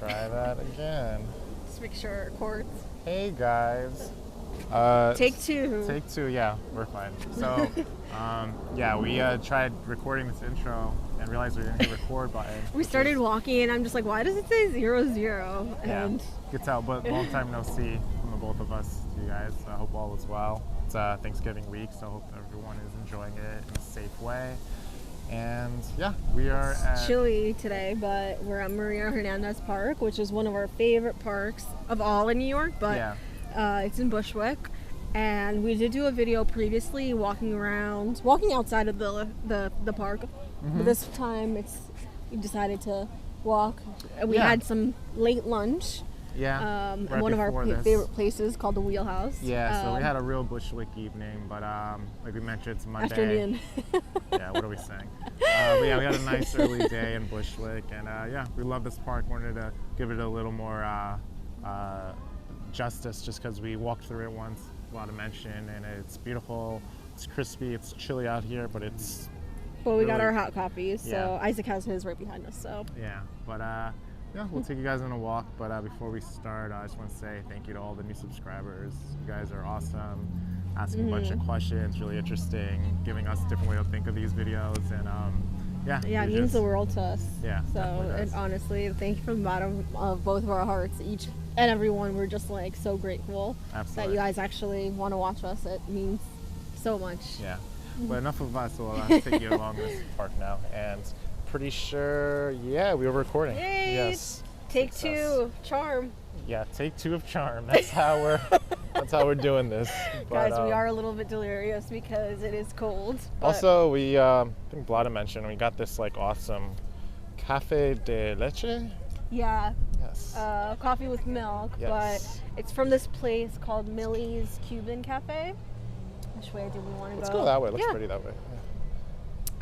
Try that again. Just make sure it records. Hey guys. Take two. Take two, yeah, we're fine. So, yeah, we tried recording this intro and realized we didn't hit record button. We started walking and I'm just like, why does it say 00? And yeah, good tell, but long time no see from the both of us to you guys. I hope all is well. It's Thanksgiving week, so I hope everyone is enjoying it in a safe way. And yeah, we are it's chilly today, but we're at Maria Hernandez Park, which is one of our favorite parks of all in New York, but yeah. It's in Bushwick. And we did do a video previously walking outside of the park. Mm-hmm. But this time we decided to walk. We had some late lunch. Yeah. Right one of our favorite places called the Wheelhouse. Yeah, so we had a real Bushwick evening, but like we mentioned, it's Monday. Afternoon. Yeah, what are we saying? But yeah, we had a nice early day in Bushwick, and yeah, we love this park. Wanted to give it a little more justice just because we walked through it once. A lot of mention, and it's beautiful. It's crispy. It's chilly out here, but it's. Well, we got our hot coffees, so Isaac has his right behind us. So. Yeah, but yeah, we'll take you guys on a walk. But before we start, I just want to say thank you to all the new subscribers. You guys are awesome. Asking a bunch of questions, really interesting, giving us a different way to think of these videos, and yeah, it means the world to us. Yeah, so and honestly, thank you from the bottom of both of our hearts, each and everyone. We're just like so grateful that you guys actually want to watch us. It means so much. Yeah, but enough of us. We'll take you along this park now, and pretty sure, yeah, we were recording. Yay! Yes. Take two, charm. Yeah, take two of charm. That's how we're doing this. But, guys, we are a little bit delirious because it is cold. Also, we I think Vlada mentioned we got this like awesome cafe de leche. Yeah. Yes. Coffee with milk, but it's from this place called Millie's Cuban Cafe. Which way do we want to go? Let's go that way. It looks pretty that way.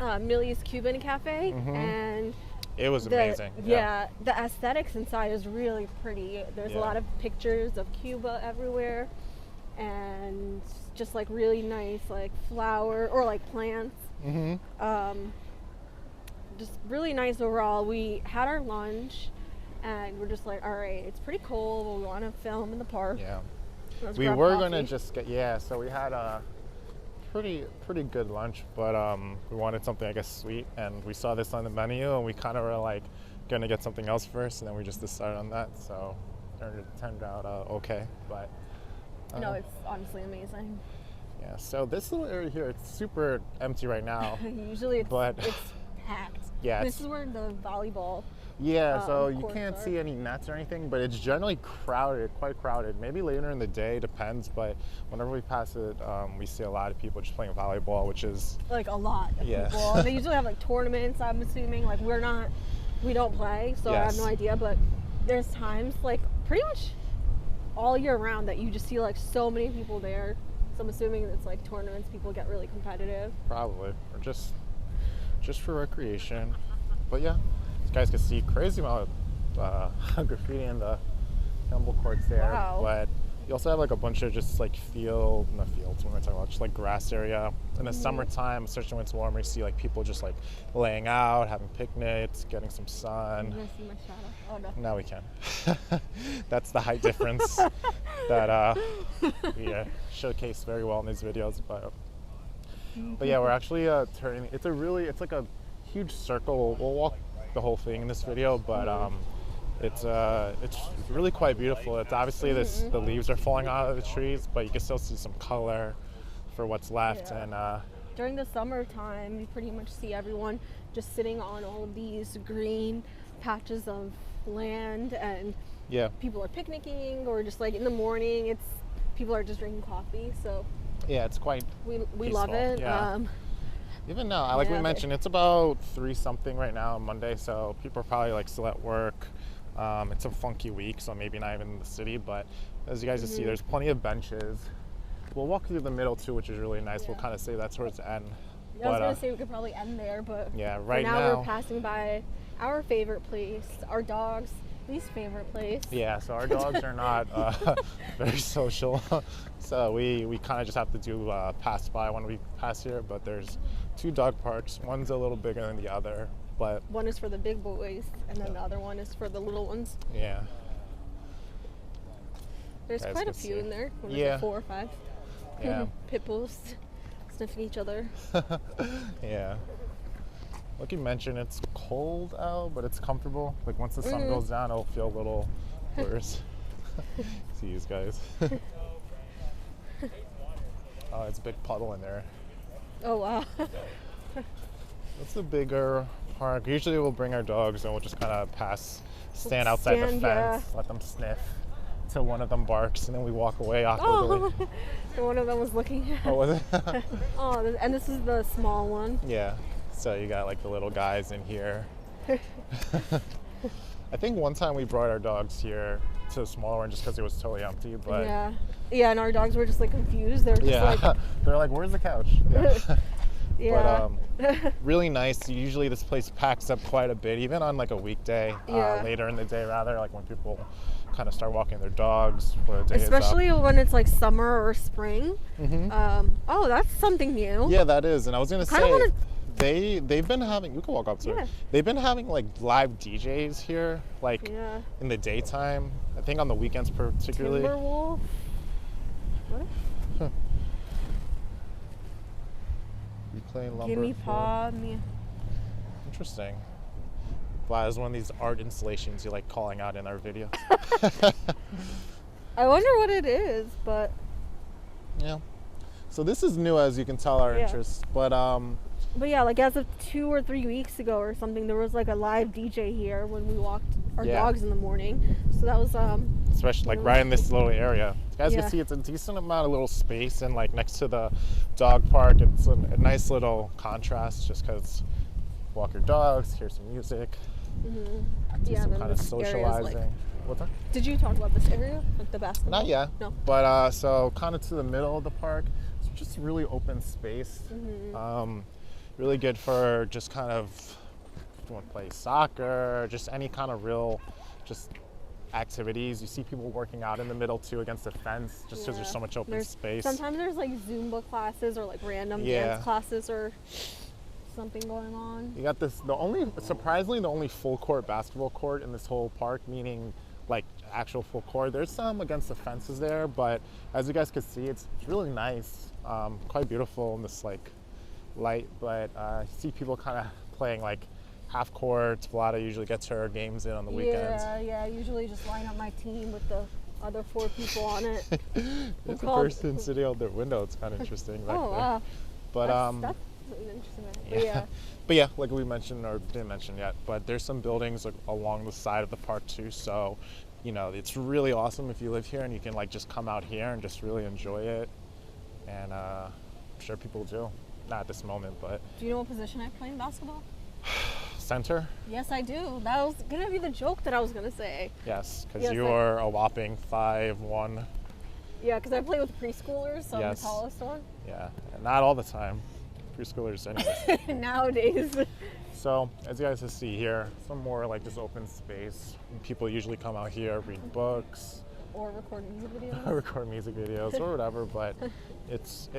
Yeah. Millie's Cuban Cafe, and it was amazing. Yeah, the aesthetics inside is really pretty. There's a lot of pictures of Cuba everywhere, and just like really nice like flower or like plants. Just really nice overall. We had our lunch, and we're just like, all right, it's pretty cold, but we want to film in the park. Yeah. We were gonna just get so we had a pretty good lunch, but we wanted something I guess sweet, and we saw this on the menu, and we kind of were like gonna get something else first, and then we just decided on that. So it turned out okay, but no, it's honestly amazing. Yeah. So this little area here, it's super empty right now. Usually it's packed. Yeah. This is where the volleyball. Yeah, so you can't see any nets or anything, but it's generally crowded, quite crowded. Maybe later in the day, depends, but whenever we pass it, we see a lot of people just playing volleyball, which is... Like a lot of people. And they usually have like tournaments, I'm assuming. Like we don't play, so I have no idea, but there's times like pretty much all year round that you just see like so many people there. So I'm assuming it's like tournaments, people get really competitive. Probably, or just for recreation. But yeah. Guys can see crazy amount of graffiti in the handball courts there. Wow. But you also have like a bunch of just like fields, what am I talking about? Just like grass area. In the summertime, especially when it's warmer, you see like people just like laying out, having picnics, getting some sun. You gonna see my shadow? Oh no. Now we can. That's the height difference that we showcase very well in these videos. But yeah, we're actually turning. It's like a huge circle. We'll walk the whole thing in this video, but it's really quite beautiful. It's obviously the leaves are falling out of the trees, but you can still see some color for what's left. And during the summertime, you pretty much see everyone just sitting on all of these green patches of land, and people are picnicking, or just like in the morning, people are just drinking coffee. So yeah, it's quite we love it. Yeah. Even now, like we mentioned, it's about 3-something right now on Monday, so people are probably like still at work. It's a funky week, so maybe not even in the city, but as you guys can see, there's plenty of benches. We'll walk through the middle too, which is really nice. We'll kind of say that towards the end. Yeah, I was going to say we could probably end there, but right now we're passing by our favorite place, our dog's least favorite place. Yeah, so our dogs are not very social, so we kind of just have to do pass by when we pass here, but there's 2 dog parks. One's a little bigger than the other, but one is for the big boys, and then the other one is for the little ones. yeah. There's Guys quite a can few see. in there. What is Yeah. it, 4 or 5? Yeah. Pit bulls sniffing each other. Yeah. Like you mentioned, it's cold out, but it's comfortable. Like once the sun goes down, it'll feel a little worse. See these guys. Oh, it's a big puddle in there. Oh wow. It's a bigger park. Usually we'll bring our dogs and we'll just kind of stand outside the fence, yeah. let them sniff till one of them barks, and then we walk away awkwardly. Oh, and one of them was looking at. Oh, was it? Oh, and this is the small one. Yeah. So you got like the little guys in here. I think one time we brought our dogs here to the smaller one just because it was totally empty, but yeah, and our dogs were just like confused. They're just like, they're like, "Where's the couch?" Yeah. yeah. But really nice. Usually this place packs up quite a bit, even on like a weekday, later in the day rather, like when people kind of start walking their dogs for the day. Especially when it's like summer or spring. Oh, that's something new. Yeah, that is. And I was gonna say, wanna... they've been having. You can walk up to it. They've been having like live DJs here, like in the daytime. I think on the weekends particularly. Timberwolf. What? You playing lumber? Gimme paw me. Interesting. Wow, is one of these art installations you like calling out in our video. I wonder what it is, but yeah. So this is new, as you can tell, our interest, but yeah, like as of 2 or 3 weeks ago or something, there was like a live DJ here when we walked our dogs in the morning. So that was especially like right in this little area. You guys can see it's a decent amount of little space, and like next to the dog park, it's a nice little contrast just because walk your dogs, hear some music, do some kind of socializing. Like, what's that? Did you talk about this area, like the basketball? Not yet. No. But so kind of to the middle of the park, it's just really open space. Really good for just kind of, if you want to play soccer, just any kind of real, just activities. You see people working out in the middle too against the fence, just because there's so much open space. Sometimes there's like Zumba classes or like random dance classes or something going on. You got this, surprisingly the only full court basketball court in this whole park, meaning like actual full court. There's some against the fences there, but as you guys can see, it's really nice, quite beautiful in this like light, but you see people kind of playing like half court. Vlada usually gets her games in on the weekends. Yeah, usually just line up my team with the other 4 people on it. There's a person sitting out their window. It's kind of interesting back there. Wow. But that's interesting. But yeah, like we mentioned or didn't mention yet, but there's some buildings like along the side of the park too, so you know, it's really awesome if you live here and you can like just come out here and just really enjoy it, and I'm sure people do. Not at this moment, but do you know what position I play in basketball? Center? Yes, I do. That was gonna be the joke that I was gonna say. Yes, because you are a whopping 5'1". Yeah, because I play with preschoolers, so I'm the tallest one. Yeah, and not all the time. Preschoolers anyways. Nowadays. So, as you guys can see here, some more like just open space. People usually come out here, read books. Or record music videos. Record music videos or whatever, but it's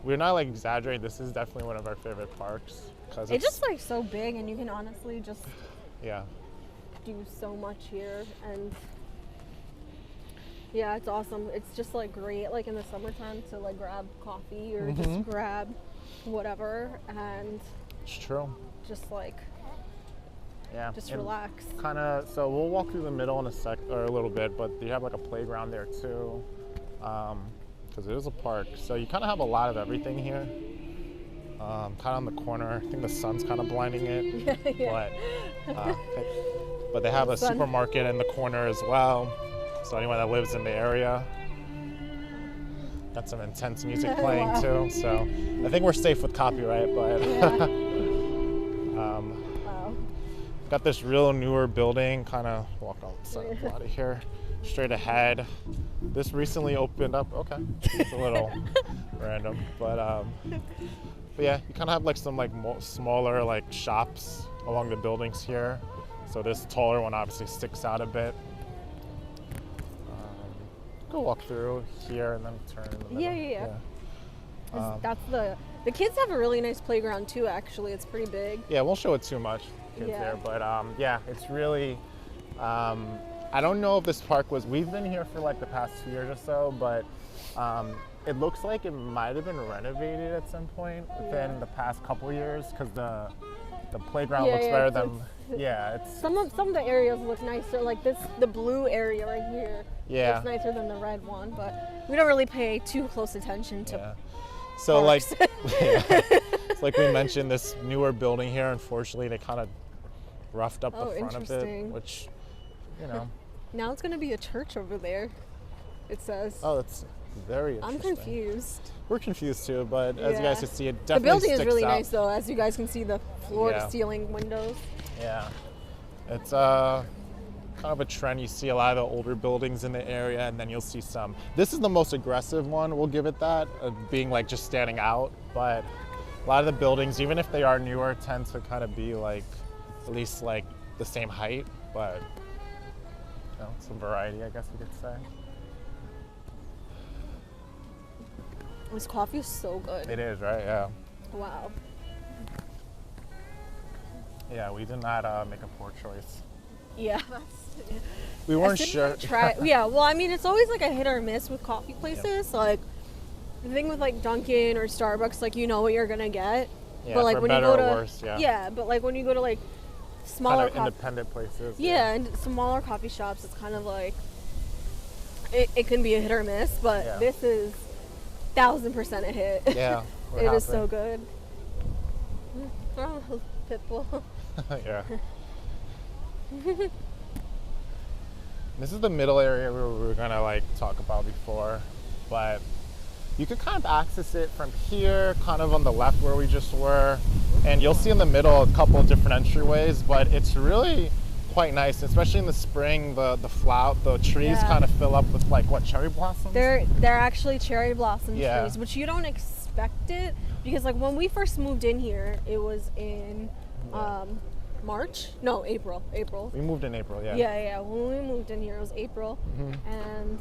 we're not like exaggerating. This is definitely one of our favorite parks because it's just like so big, and you can honestly just do so much here, and it's awesome. It's just like great like in the summertime to like grab coffee or just grab whatever, and it's true. Just like just and relax. Kind of. So we'll walk through the middle in a little bit, but you have like a playground there too. Because it is a park, so you kind of have a lot of everything here. Kind of on the corner. I think the sun's kind of blinding it, but they have a supermarket in the corner as well. So anyone that lives in the area, got some intense music playing too. So I think we're safe with copyright, but got this real newer building. Kind of walk outside out of here. Straight ahead. This recently opened up. Okay, it's a little random, but yeah, you kind of have like some like smaller like shops along the buildings here. So this taller one obviously sticks out a bit. Go walk through here and then turn in the middle. Yeah. That's the The kids have a really nice playground too, actually. It's pretty big. Yeah, won't show it too much, kids there, but yeah, it's really, I don't know if this park we've been here for like the past 2 years or so, but it looks like it might have been renovated at some point within the past couple years, because the playground looks better than, it's... Some of the areas look nicer, like the blue area right here. Yeah. It's nicer than the red one, but we don't really pay too close attention to So parks. it's like we mentioned, this newer building here, unfortunately, they kind of roughed up the front of it, which, you know. Now it's going to be a church over there, it says. Oh, that's very interesting. I'm confused. We're confused too, but as you guys can see, it definitely the building is really out. nice though, as you guys can see the floor to ceiling windows. Yeah, it's kind of a trend. You see a lot of the older buildings in the area, and then you'll see some. This is the most aggressive one, we'll give it that, being like just standing out. But a lot of the buildings, even if they are newer, tend to kind of be like at least like the same height, but you know, some variety, I guess you could say. This coffee is so good. It is, right? Yeah. Wow. Yeah, we did not make a poor choice. Yeah. We weren't sure. Yeah, well, I mean, it's always like a hit or miss with coffee places. Like, the thing with like Dunkin' or Starbucks, like, you know what you're gonna get. Yeah, but like for when better you go or to worse, but like when you go to like smaller kind of independent places. Yeah, and smaller coffee shops, it's kind of like it can be a hit or miss, but this is 1000% a hit. Yeah, it is so good. Oh, Pitbull. Yeah. This is the middle area where we were gonna like talk about before, but you could kind of access it from here, kind of on the left where we just were, and you'll see in the middle a couple of different entryways, but it's really quite nice, especially in the spring. The trees kind of fill up with like cherry blossoms? They're actually cherry blossom trees, which you don't expect it, because like when we first moved in here, it was in March? No, April. We moved in April, yeah. Yeah. When we moved in here, it was April, and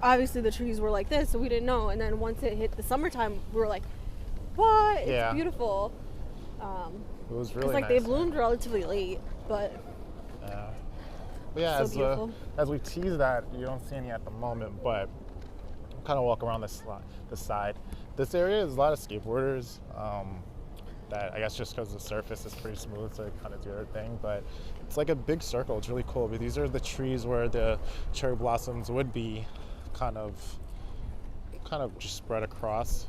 obviously the trees were like this, so we didn't know. And then once it hit the summertime, we were like, "What? It's beautiful." It was really like nice. They bloomed relatively late, but yeah. So as we tease that, you don't see any at the moment, but we'll kind of walk around the side. This area is a lot of skateboarders. That I guess just because the surface is pretty smooth, so they kind of do their thing. But it's like a big circle. It's really cool. But these are the trees where the cherry blossoms would be, kind of just spread across.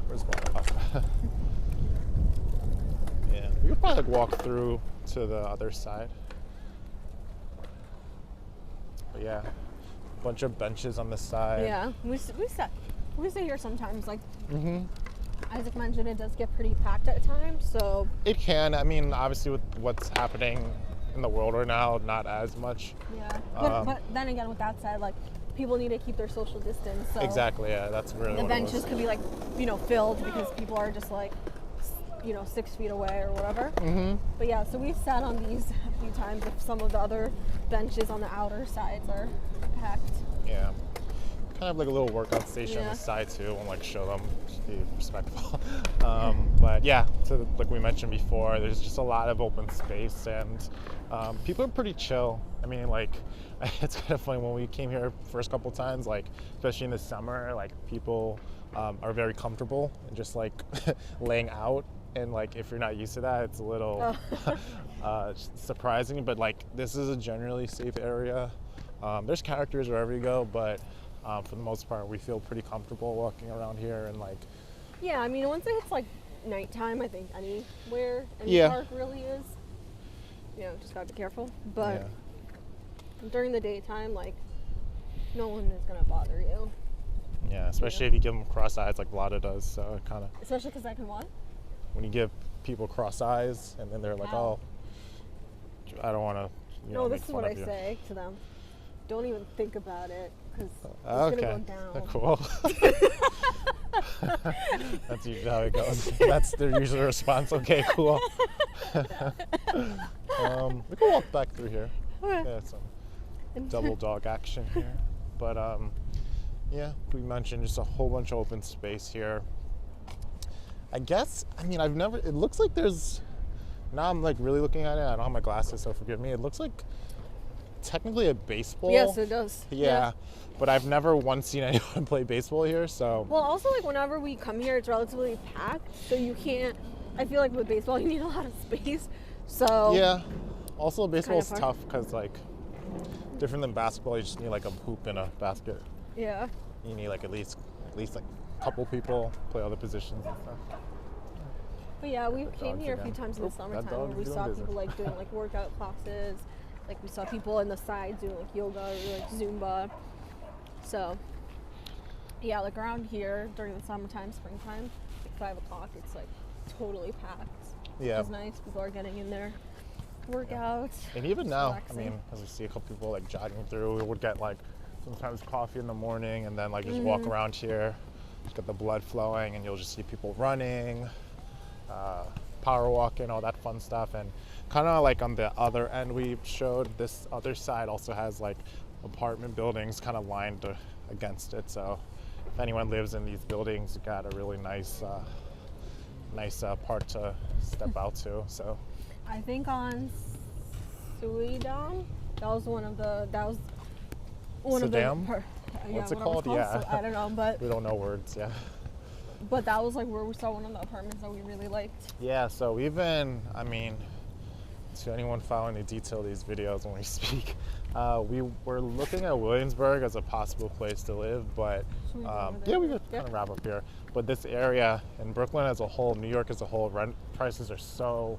Where's Vlada? Yeah, we could probably walk through to the other side. But yeah, a bunch of benches on the side. Yeah, we sit here sometimes. Like. Isaac mentioned, it does get pretty packed at times, so... It can. I mean, obviously with what's happening in the world right now, not as much. Yeah. But then again, with that said, like, people need to keep their social distance, so... Exactly, yeah, that's really the benches could be, like, filled because people are just, like, 6 feet away or whatever. But yeah, so we've sat on these a few times if some of the other benches on the outer sides are packed. Yeah. Kind of like a little workout station on the side too. Won't like show them, just be respectful. But yeah, so like we mentioned before, there's just a lot of open space, and people are pretty chill. I mean, like, it's kind of funny when we came here first couple times, like especially in the summer, like people are very comfortable and just like laying out, and like if you're not used to that, it's a little surprising. But like this is a generally safe area. There's characters wherever you go, but for the most part, we feel pretty comfortable walking around here, and like. Yeah, I mean, once it hits like nighttime, I think anywhere, any park really is. Just gotta be careful. But during the daytime, like, no one is gonna bother you. Yeah, especially if you give them cross eyes like Vlada does. So it kind of. Especially because I can what? When you give people cross eyes, and then they're like, "Oh, I don't want to." No, this is what I say to them. Don't even think about it, because it's gonna go down. Cool. That's usually how it goes. That's their usual response. Okay, cool. We can walk back through here. Okay. Yeah, some double dog action here. But yeah, we mentioned just a whole bunch of open space here. I guess, I mean, I've never, it looks like there's, now I'm like really looking at it, I don't have my glasses, so forgive me. It looks like technically a baseball. Yes, it does. Yeah, but I've never once seen anyone play baseball here, so. Well, also, like, whenever we come here, it's relatively packed, so you can't, I feel like with baseball, you need a lot of space, so. Yeah, also baseball's kind of tough because, like, different than basketball, you just need like a hoop and a basket. Yeah. You need like at least like a couple people play all the positions and stuff. But yeah, we came Dogs here a again. few times in the summertime that dog's where we doing saw business. people like doing like workout classes, like we saw people in the side doing like yoga or like Zumba. So yeah, like around here during the summertime, springtime, like 5 o'clock, it's like totally packed. Yeah. It's nice. People are getting in there, workouts. And even now, relaxing. I mean, as we see a couple people like jogging through, we would get like sometimes coffee in the morning and then like just walk around here, just get the blood flowing, and you'll just see people running, power walking, all that fun stuff. And kind of like on the other end we showed, this other side also has like apartment buildings kind of lined against it. So if anyone lives in these buildings, you got a really nice part to step out to. So I think on Suidam, that was one of the Sedam? What's it called? Yeah. So, I don't know, but we don't know words, yeah. But that was like where we saw one of the apartments that we really liked. Yeah, so even, I mean, to anyone following the detail of these videos when we speak, we were looking at Williamsburg as a possible place to live, but yeah, we could kind of wrap up here. But this area in Brooklyn as a whole, New York as a whole, rent prices are so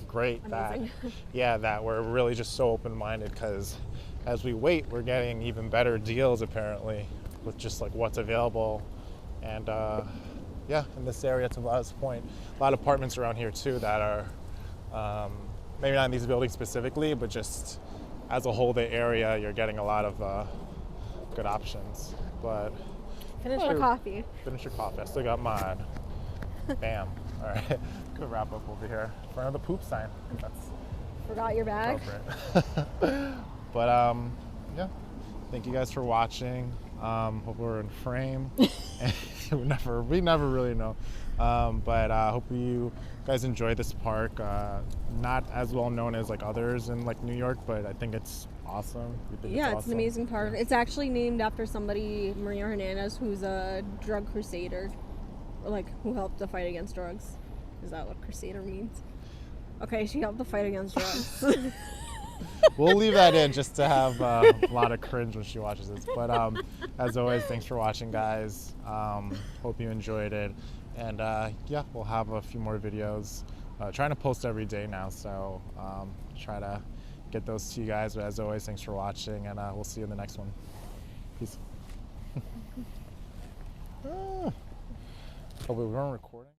great. Amazing. that we're really just so open-minded, because as we wait, we're getting even better deals apparently with just like what's available. And yeah, in this area, to Vlada's point, a lot of apartments around here too that are maybe not in these buildings specifically, but just as a whole, the area, you're getting a lot of good options. But Finish your coffee. Finish your coffee. I still got mine. Bam. All right. Good wrap up over here. In front of the poop sign. That's Forgot your bag. appropriate. But yeah. Thank you guys for watching. Hope we're in frame. we never really know. But hope you guys enjoy this park. Not as well known as like others in like New York, but I think it's awesome. Yeah, it's awesome. an amazing park. Yeah. It's actually named after somebody, Maria Hernandez, who's a drug crusader, or like who helped the fight against drugs. Is that what crusader means? Okay, she helped the fight against drugs. We'll leave that in just to have a lot of cringe when she watches this. But as always, thanks for watching, guys. Hope you enjoyed it. And yeah, we'll have a few more videos. Trying to post every day now, so try to get those to you guys. But as always, thanks for watching, and we'll see you in the next one. Peace. Oh, we weren't recording?